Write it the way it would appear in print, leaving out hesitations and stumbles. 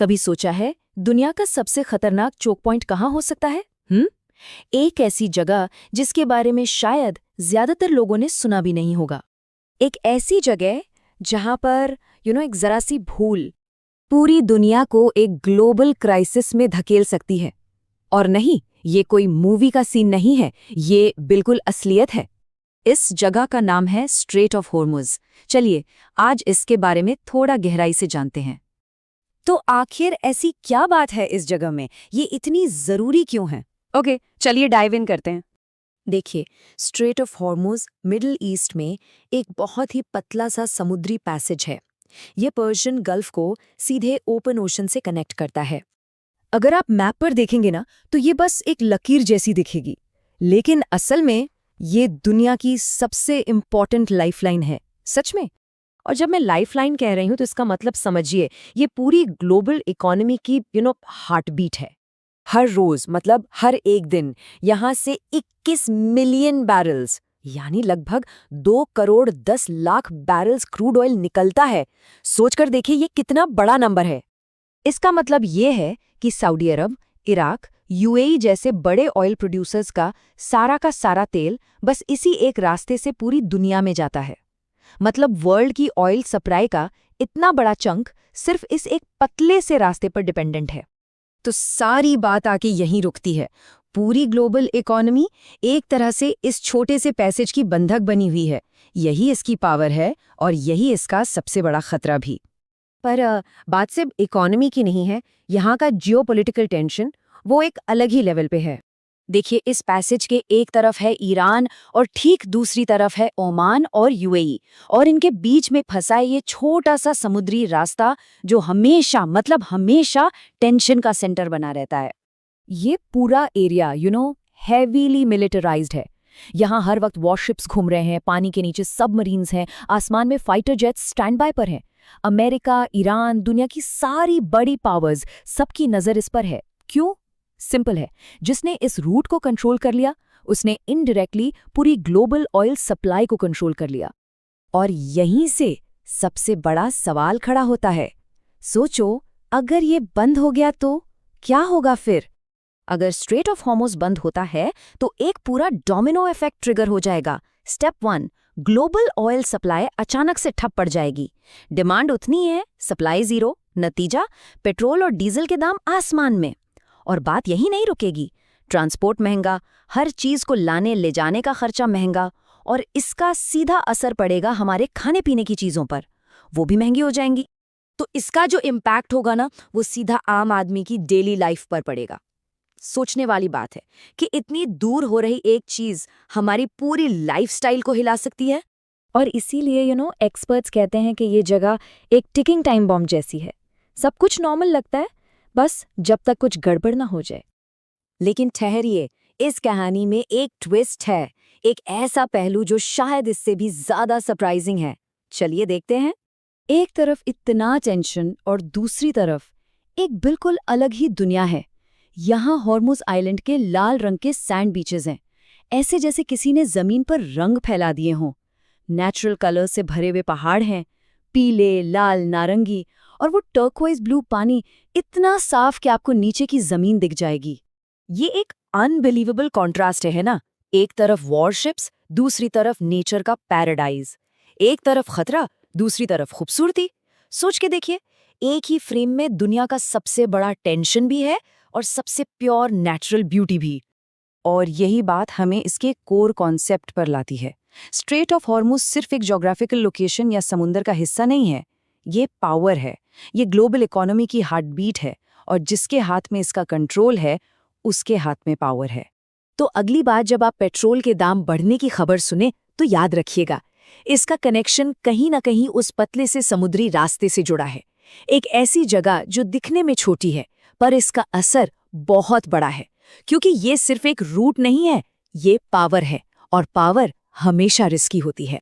कभी सोचा है दुनिया का सबसे खतरनाक चोक पॉइंट कहाँ हो सकता है? एक ऐसी जगह जिसके बारे में शायद ज्यादातर लोगों ने सुना भी नहीं होगा। एक ऐसी जगह जहां पर एक जरा सी भूल पूरी दुनिया को एक ग्लोबल क्राइसिस में धकेल सकती है। और नहीं, ये कोई मूवी का सीन नहीं है, ये बिल्कुल असलियत है। इस जगह का नाम है स्ट्रेट ऑफ हॉर्मुज़। चलिए आज इसके बारे में थोड़ा गहराई से जानते हैं। तो आखिर ऐसी क्या बात है इस जगह में, ये इतनी जरूरी क्यों है? ओके, चलिए डाइव इन करते हैं। देखिए, straight of Hormuz middle east में एक बहुत ही पतला सा समुद्री पैसेज है। ये पर्शियन गल्फ को सीधे ओपन ओशन से कनेक्ट करता है। अगर आप मैप पर देखेंगे ना, तो ये बस एक लकीर जैसी दिखेगी, लेकिन असल में ये दुनिया की सबसे इम्पॉर्टेंट लाइफलाइन है। सच में। और जब मैं लाइफलाइन कह रही हूं तो इसका मतलब समझिए, ये पूरी ग्लोबल इकोनॉमी की हार्ट बीट है। हर रोज, मतलब हर एक दिन, यहां से 21 मिलियन बैरल्स यानी लगभग 2 crore 10 lakh barrels crude oil निकलता है। सोचकर देखिए ये कितना बड़ा नंबर है। इसका मतलब ये है कि सऊदी अरब, इराक, यूएई जैसे बड़े ऑयल प्रोड्यूसर्स का सारा तेल बस इसी एक रास्ते से पूरी दुनिया में जाता है। मतलब वर्ल्ड की ऑयल सप्लाई का इतना बड़ा चंक सिर्फ इस एक पतले से रास्ते पर डिपेंडेंट है। तो सारी बात आके यहीं रुकती है। पूरी ग्लोबल इकोनॉमी एक तरह से इस छोटे से पैसेज की बंधक बनी हुई है। यही इसकी पावर है और यही इसका सबसे बड़ा खतरा भी। पर बात सिर्फ इकोनॉमी की नहीं है, यहाँ का जियोपॉलिटिकल टेंशन वो एक अलग ही लेवल पे है। देखिए, इस पैसेज के एक तरफ है ईरान और ठीक दूसरी तरफ है ओमान और यूएई, और इनके बीच में फंसा है ये छोटा सा समुद्री रास्ता जो हमेशा टेंशन का सेंटर बना रहता है। ये पूरा एरिया हैवीली मिलिटराइज्ड है। यहाँ हर वक्त वॉरशिप्स घूम रहे हैं, पानी के नीचे सबमरीन्स हैं, आसमान में फाइटर जेट्स स्टैंड बाय पर हैं। अमेरिका, ईरान, दुनिया की सारी बड़ी पावर्स, सबकी नजर इस पर है। क्यों? सिंपल है, जिसने इस रूट को कंट्रोल कर लिया उसने इनडायरेक्टली पूरी ग्लोबल ऑयल सप्लाई को कंट्रोल कर लिया। और यहीं से सबसे बड़ा सवाल खड़ा होता है। सोचो, अगर ये बंद हो गया तो क्या होगा फिर? अगर स्ट्रेट ऑफ हॉर्मुज़ बंद होता है तो एक पूरा डोमिनो इफेक्ट ट्रिगर हो जाएगा। स्टेप 1, ग्लोबल ऑयल सप्लाई अचानक से ठप पड़ जाएगी। डिमांड उतनी है, सप्लाई जीरो। नतीजा, पेट्रोल और डीजल के दाम आसमान में। और बात यही नहीं रुकेगी, ट्रांसपोर्ट महंगा, हर चीज को लाने ले जाने का खर्चा महंगा, और इसका सीधा असर पड़ेगा हमारे खाने पीने की चीजों पर, वो भी महंगी हो जाएंगी। तो इसका जो इम्पैक्ट होगा ना, वो सीधा आम आदमी की डेली लाइफ पर पड़ेगा। सोचने वाली बात है कि इतनी दूर हो रही एक चीज हमारी पूरी लाइफस्टाइल को हिला सकती है। और इसीलिए एक्सपर्ट्स कहते हैं कि ये जगह एक टिकिंग टाइम बॉम्ब जैसी है। सब कुछ नॉर्मल लगता है, बस जब तक कुछ गड़बड़ ना हो जाए। लेकिन ठहरिए, इस कहानी में एक ट्विस्ट है, एक ऐसा पहलू जो शायद इससे भी ज्यादा सरप्राइजिंग है। चलिए देखते हैं। एक तरफ इतना टेंशन और दूसरी तरफ एक बिल्कुल अलग ही दुनिया है। यहाँ हॉर्मुज़ आइलैंड के लाल रंग के सैंड बीचेस हैं, ऐसे जैसे किसी ने जमीन पर रंग फैला दिए हों। नेचुरल कलर से भरे हुए पहाड़ हैं, पीले, लाल, नारंगी, और वो टर्कोइज ब्लू पानी इतना साफ कि आपको नीचे की जमीन दिख जाएगी। ये एक अनबिलीवेबल कॉन्ट्रास्ट है ना। एक तरफ वॉरशिप्स, दूसरी तरफ नेचर का पैराडाइज। एक तरफ खतरा, दूसरी तरफ खूबसूरती। सोच के देखिए, एक ही फ्रेम में दुनिया का सबसे बड़ा टेंशन भी है और सबसे प्योर नेचुरल ब्यूटी भी। और यही बात हमें इसके कोर कॉन्सेप्ट पर लाती है। स्ट्रेट ऑफ हॉर्मुज़ सिर्फ एक ज्योग्राफिकल लोकेशन या समुद्र का हिस्सा नहीं है, ये पावर है। ये ग्लोबल इकोनॉमी की हार्ट बीट है, और जिसके हाथ में इसका कंट्रोल है उसके हाथ में पावर है। तो अगली बार जब आप पेट्रोल के दाम बढ़ने की खबर सुने तो याद रखिएगा, इसका कनेक्शन कहीं ना कहीं उस पतले से समुद्री रास्ते से जुड़ा है। एक ऐसी जगह जो दिखने में छोटी है पर इसका असर बहुत बड़ा है, क्योंकि ये सिर्फ एक रूट नहीं है, ये पावर है, और पावर हमेशा रिस्की होती है।